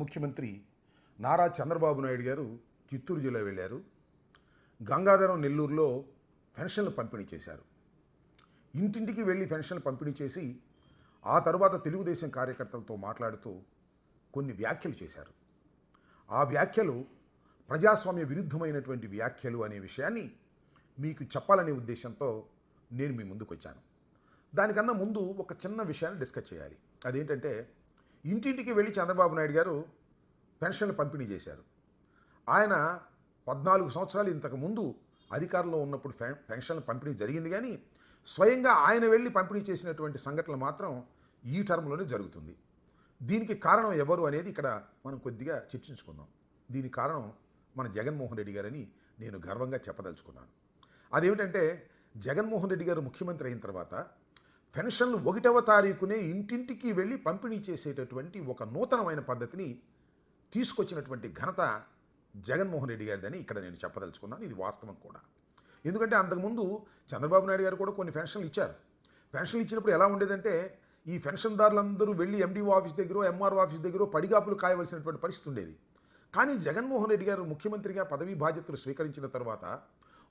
ముఖ్యమంత్రి నారా చంద్రబాబు నాయుడు గారు చిత్తూరు జిల్లా వెళ్ళారు. గంగాధరం నెల్లూరులో పెన్షన్లు పంపిణీ చేశారు. ఇంటింటికి వెళ్ళి పెన్షన్లు పంపిణీ చేసి ఆ తరువాత తెలుగుదేశం కార్యకర్తలతో మాట్లాడుతూ కొన్ని వ్యాఖ్యలు చేశారు. ఆ వ్యాఖ్యలు ప్రజాస్వామ్య విరుద్ధమైనటువంటి వ్యాఖ్యలు అనే విషయాన్ని మీకు చెప్పాలనే ఉద్దేశంతో నేను మీ ముందుకు వచ్చాను. దానికన్నా ముందు ఒక చిన్న విషయాన్ని డిస్కస్ చేయాలి. అదేంటంటే, ఇంటింటికి వెళ్ళి చంద్రబాబు నాయుడు గారు పెన్షన్లు పంపిణీ చేశారు. ఆయన 14 సంవత్సరాలు ఇంతకుముందు అధికారంలో ఉన్నప్పుడు పెన్షన్లు పంపిణీ జరిగింది, కానీ స్వయంగా ఆయన వెళ్ళి పంపిణీ చేసినటువంటి సంఘటనలు మాత్రం ఈ టర్మ్లోనే జరుగుతుంది. దీనికి కారణం ఎవరు అనేది ఇక్కడ మనం కొద్దిగా చర్చించుకుందాం. దీనికి కారణం మన జగన్మోహన్ రెడ్డి గారని నేను గర్వంగా చెప్పదలుచుకున్నాను. అదేమిటంటే, జగన్మోహన్ రెడ్డి గారు ముఖ్యమంత్రి అయిన తర్వాత పెన్షన్లు 1వ తారీఖునే ఇంటింటికి వెళ్ళి పంపిణీ చేసేటటువంటి ఒక నూతనమైన పద్ధతిని తీసుకొచ్చినటువంటి ఘనత జగన్మోహన్ రెడ్డి గారిదని ఇక్కడ నేను చెప్పదలుచుకున్నాను. ఇది వాస్తవం కూడా. ఎందుకంటే అంతకుముందు చంద్రబాబు నాయుడు గారు కూడా కొన్ని పెన్షన్లు ఇచ్చారు. పెన్షన్లు ఇచ్చినప్పుడు ఎలా ఉండేదంటే, ఈ పెన్షన్దారులందరూ వెళ్ళి ఎండిఓ ఆఫీస్ దగ్గర, ఎంఆర్ఓ ఆఫీస్ దగ్గర పడిగాపులు కాయవలసినటువంటి పరిస్థితి ఉండేది. కానీ జగన్మోహన్ రెడ్డి గారు ముఖ్యమంత్రిగా పదవీ బాధ్యతలు స్వీకరించిన తర్వాత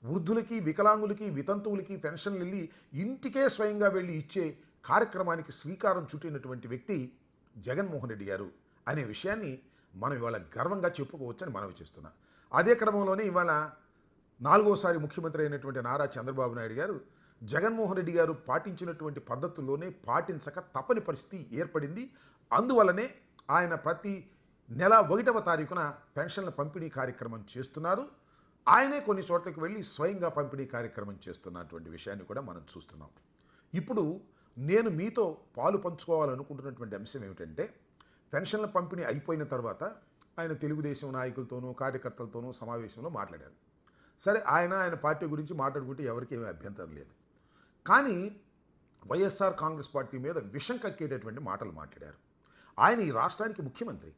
వృద్ధులకి, వికలాంగులకి, వితంతువులకి పెన్షన్లు వెళ్ళి ఇంటికే స్వయంగా వెళ్ళి ఇచ్చే కార్యక్రమానికి శ్రీకారం చుట్టినటువంటి వ్యక్తి జగన్మోహన్ రెడ్డి గారు అనే విషయాన్ని మనం ఇవాళ గర్వంగా చెప్పుకోవచ్చని మనవి చేస్తున్నాం. అదే క్రమంలోనే ఇవాళ 4వసారి ముఖ్యమంత్రి అయినటువంటి నారా చంద్రబాబు నాయుడు గారు జగన్మోహన్ రెడ్డి గారు పాటించినటువంటి పద్ధతుల్లోనే పాటించక తప్పని పరిస్థితి ఏర్పడింది. అందువల్లనే ఆయన ప్రతి నెల 1వ తారీఖున పెన్షన్ల పంపిణీ కార్యక్రమం చేస్తున్నారు. ఆయనే కొన్ని చోట్లకి వెళ్ళి స్వయంగా పంపిణీ కార్యక్రమం చేస్తున్నటువంటి విషయాన్ని కూడా మనం చూస్తున్నాం. ఇప్పుడు నేను మీతో పాలు పంచుకోవాలనుకుంటున్నటువంటి అంశం ఏమిటంటే, పెన్షన్ల పంపిణీ అయిపోయిన తర్వాత ఆయన తెలుగుదేశం నాయకులతోనూ కార్యకర్తలతోనూ సమావేశంలో మాట్లాడారు. సరే, ఆయన పార్టీ గురించి మాట్లాడుకుంటే ఎవరికి ఏమీ అభ్యంతరం లేదు. కానీ వైఎస్ఆర్ కాంగ్రెస్ పార్టీ మీద విషం కక్కేటటువంటి మాటలు మాట్లాడారు. ఆయన ఈ రాష్ట్రానికి ముఖ్యమంత్రి.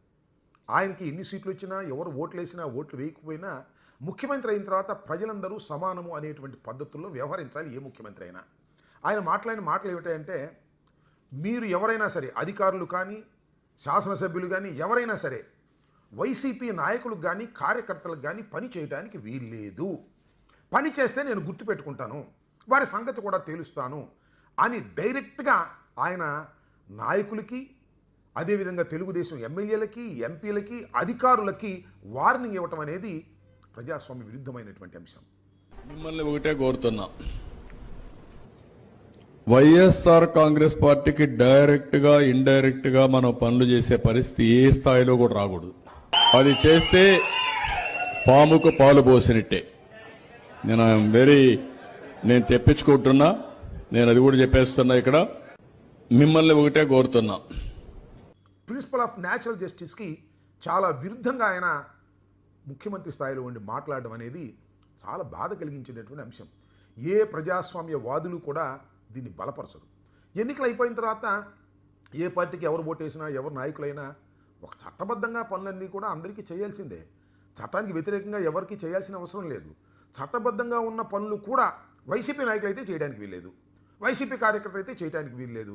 ఆయనకి ఎన్ని సీట్లు వచ్చినా, ఎవరు ఓట్లు వేసినా, ఓట్లు వేయకపోయినా, ముఖ్యమంత్రి అయిన తర్వాత ప్రజలందరూ సమానము అనేటువంటి పద్ధతుల్లో వ్యవహరించాలి ఏ ముఖ్యమంత్రి అయినా. ఆయన మాట్లాడిన మాటలు ఏమిటంటే, మీరు ఎవరైనా సరే, అధికారులు కానీ, శాసనసభ్యులు కానీ, ఎవరైనా సరే వైసీపీ నాయకులకు కానీ, కార్యకర్తలకు కానీ పని చేయడానికి వీల్లేదు. పని చేస్తే నేను గుర్తుపెట్టుకుంటాను, వారి సంగతి కూడా తేలుస్తాను అని డైరెక్ట్గా ఆయన నాయకులకి, అదేవిధంగా తెలుగుదేశం ఎమ్మెల్యేలకి, ఎంపీలకి, అధికారులకి వార్నింగ్ ఇవ్వటం అనేది ప్రజాస్వామ్య విరుద్ధమైనటువంటి అంశం. మిమ్మల్ని ఒకటే కోరుతున్నా, వైఎస్ఆర్ కాంగ్రెస్ పార్టీకి డైరెక్ట్ గా ఇండైరెక్ట్ గా మనం పనులు చేసే పరిస్థితి ఏ స్థాయిలో కూడా రాకూడదు. అది చేస్తే పాముకు పాలు పోసినట్టే. నేను తెప్పించుకుంటున్నా, నేను అది కూడా చెప్పేస్తున్నా. ఇక్కడ మిమ్మల్ని ఒకటే కోరుతున్నా, ప్రిన్సిపల్ ఆఫ్ న్యాచురల్ జస్టిస్కి చాలా విరుద్ధంగా ఆయన ముఖ్యమంత్రి స్థాయిలో ఉండి మాట్లాడడం అనేది చాలా బాధ కలిగించేటటువంటి అంశం. ఏ ప్రజాస్వామ్య వాదులు కూడా దీన్ని బలపరచరు. ఎన్నికలు అయిపోయిన తర్వాత ఏ పార్టీకి ఎవరు ఓటేసినా, ఎవరు నాయకులైనా ఒక చట్టబద్ధంగా పనులన్నీ కూడా అందరికీ చేయాల్సిందే. చట్టానికి వ్యతిరేకంగా ఎవరికి చేయాల్సిన అవసరం లేదు. చట్టబద్ధంగా ఉన్న పనులు కూడా వైసీపీ నాయకులు అయితే చేయడానికి వీల్లేదు, వైసీపీ కార్యకర్తలు అయితే చేయడానికి వీల్లేదు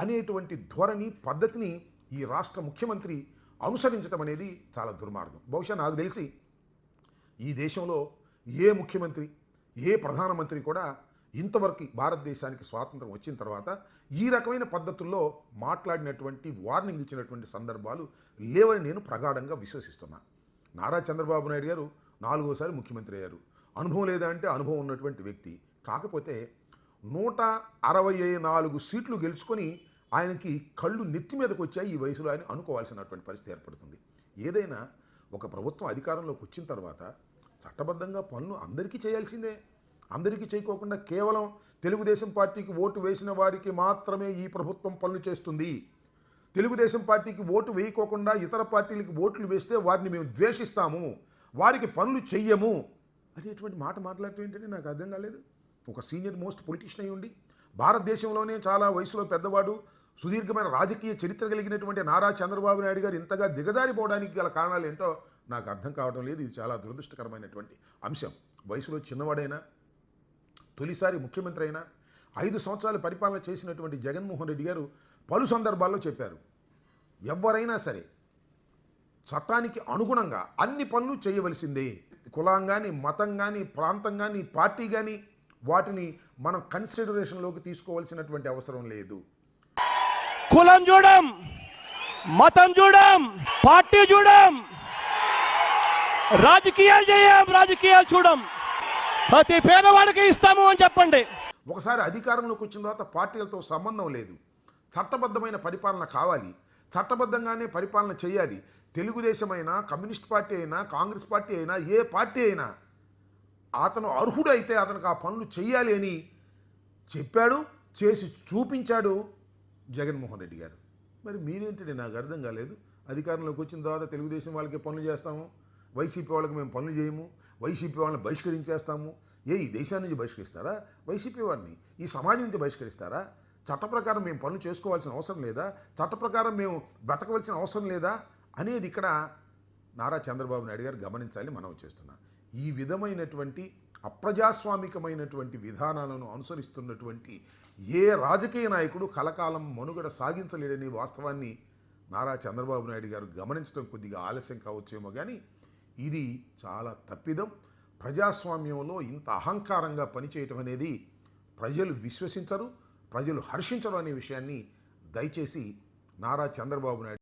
అనేటువంటి ధోరణి, పద్ధతిని ఈ రాష్ట్ర ముఖ్యమంత్రి అనుసరించడం అనేది చాలా దుర్మార్గం. బహుశా నాకు తెలిసి ఈ దేశంలో ఏ ముఖ్యమంత్రి, ఏ ప్రధానమంత్రి కూడా ఇంతవరకు భారతదేశానికి స్వాతంత్రం వచ్చిన తర్వాత ఈ రకమైన పద్ధతుల్లో మాట్లాడినటువంటి, వార్నింగ్ ఇచ్చినటువంటి సందర్భాలు లేవని నేను ప్రగాఢంగా విశ్వసిస్తున్నా. నారా చంద్రబాబు నాయుడు గారు 4వసారి ముఖ్యమంత్రి అయ్యారు. అనుభవం లేదా అంటే అనుభవం ఉన్నటువంటి వ్యక్తి. కాకపోతే 164 సీట్లు గెలుచుకొని ఆయనకి కళ్ళు నెత్తి మీదకి వచ్చాయి ఈ వయసులో అని అనుకోవాల్సినటువంటి పరిస్థితి ఏర్పడుతుంది. ఏదైనా ఒక ప్రభుత్వం అధికారంలోకి వచ్చిన తర్వాత చట్టబద్ధంగా పనులు అందరికీ చేయాల్సిందే. అందరికీ చేయకోకుండా కేవలం తెలుగుదేశం పార్టీకి ఓటు వేసిన వారికి మాత్రమే ఈ ప్రభుత్వం పనులు చేస్తుంది. తెలుగుదేశం పార్టీకి ఓటు వేయకోకుండా ఇతర పార్టీలకి ఓట్లు వేస్తే వారిని మేము ద్వేషిస్తాము, వారికి పనులు చెయ్యము అనేటువంటి మాట మాట్లాడటం ఏంటంటే నాకు అర్థం కాలేదు. ఒక సీనియర్ మోస్ట్ పొలిటీషియన్ అయి ఉండి, భారతదేశంలోనే చాలా వయసులో పెద్దవాడు, సుదీర్ఘమైన రాజకీయ చరిత్ర కలిగినటువంటి నారా చంద్రబాబు నాయుడు గారు ఇంతగా దిగజారిపోవడానికి గల కారణాలు ఏంటో నాకు అర్థం కావడం లేదు. ఇది చాలా దురదృష్టకరమైనటువంటి అంశం. వయసులో చిన్నవాడైనా, తొలిసారి ముఖ్యమంత్రి అయినా, 5 సంవత్సరాలు పరిపాలన చేసినటువంటి జగన్మోహన్ రెడ్డి గారు పలు సందర్భాల్లో చెప్పారు, ఎవరైనా సరే చట్టానికి అనుగుణంగా అన్ని పనులు చేయవలసిందే. కులం కానీ, మతం కానీ, ప్రాంతం కానీ, పార్టీ కానీ వాటిని మనం కన్సిడరేషన్లోకి తీసుకోవాల్సినటువంటి అవసరం లేదు. కులం చూడం, మతం చూడం, పార్టీ చూడం, రాజకీయాలు చేయం, రాజకీయాలు చూడం. ప్రతి పేదవాడికి ఇస్తాము అని చెప్పండి. ఒకసారి అధికారంలోకి వచ్చిన తర్వాత పార్టీలతో సంబంధం లేదు. చట్టబద్ధమైన పరిపాలన కావాలి, చట్టబద్ధంగానే పరిపాలన చేయాలి. తెలుగుదేశం అయినా, కమ్యూనిస్ట్ పార్టీ అయినా, కాంగ్రెస్ పార్టీ అయినా, ఏ పార్టీ అయినా అతను అర్హుడైతే అతనికి ఆ పనులు చేయాలి అని చెప్పాడు, చేసి చూపించాడు జగన్మోహన్ రెడ్డి గారు. మరి మీరేంటండి, నాకు అర్థం కాలేదు. అధికారంలోకి వచ్చిన తర్వాత తెలుగుదేశం వాళ్ళకి పనులు చేస్తాము, వైసీపీ వాళ్ళకి మేము పనులు చేయము, వైసీపీ వాళ్ళని బహిష్కరించేస్తాము. ఈ దేశాన్ని నుంచి బహిష్కరిస్తారా? వైసీపీ వాడిని ఈ సమాజం నుంచి బహిష్కరిస్తారా? చట్ట ప్రకారం మేము పనులు చేసుకోవాల్సిన అవసరం లేదా? చట్ట ప్రకారం మేము బ్రతకవలసిన అవసరం లేదా అనేది ఇక్కడ నారా చంద్రబాబు నాయుడు గారు గమనించాలి, మనం చేస్తున్నాం. ఈ విధమైనటువంటి అప్రజాస్వామికమైనటువంటి విధానాలను అనుసరిస్తున్నటువంటి ఏ రాజకీయ నాయకుడు కలకాలం మనుగడ సాగించలేడని వాస్తవాన్ని నారా చంద్రబాబు నాయుడు గారు గమనించడం కొద్దిగా ఆలస్యం కావచ్చేమో, కానీ ఇది చాలా తప్పిదం. ప్రజాస్వామ్యంలో ఇంత అహంకారంగా పనిచేయటం అనేది ప్రజలు విశ్వసించరు, ప్రజలు హర్షించరు అనే విషయాన్ని దయచేసి నారా చంద్రబాబు నాయుడు